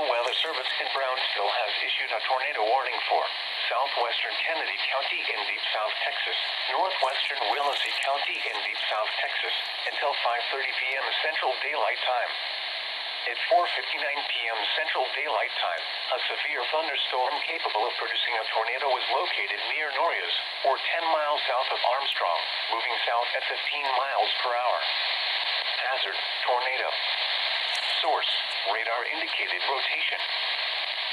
Weather Service in Brownsville has issued a tornado warning for southwestern Kennedy County in deep South Texas, northwestern Willacy County in deep South Texas, until 5:30 p.m. Central Daylight Time. At 4:59 p.m. Central Daylight Time, a severe thunderstorm capable of producing a tornado was located near Norias, or 10 miles south of Armstrong, moving south at 15 miles per hour. Hazard: tornado. Source: radar indicated rotation.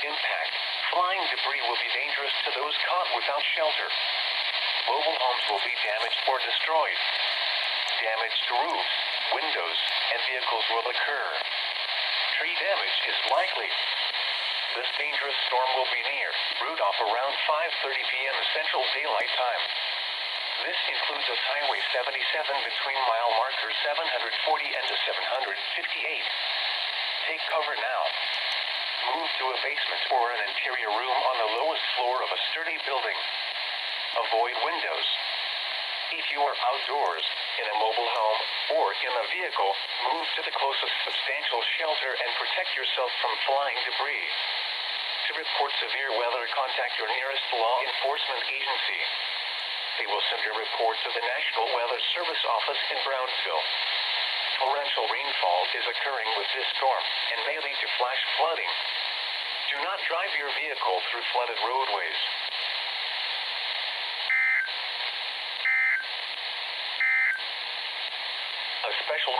Impact: flying debris will be dangerous to those caught without shelter. Mobile homes will be damaged or destroyed. Damage to roofs, windows, and vehicles will occur. Tree damage is likely. This dangerous storm will be near Rudolph around 5:30 p.m. Central Daylight Time. This includes us Highway 77 between mile markers 740 and 758. Take cover now. Move to a basement or an interior room on the lowest floor of a sturdy building. Avoid windows. If you are outdoors, in a mobile home, or in a vehicle, move to the closest substantial shelter and protect yourself from flying debris. To report severe weather, contact your nearest law enforcement agency. They will send your report to the National Weather Service office in Brownsville. Torrential rainfall is occurring with this storm and may lead to flash flooding. Do not drive your vehicle through flooded roadways. A special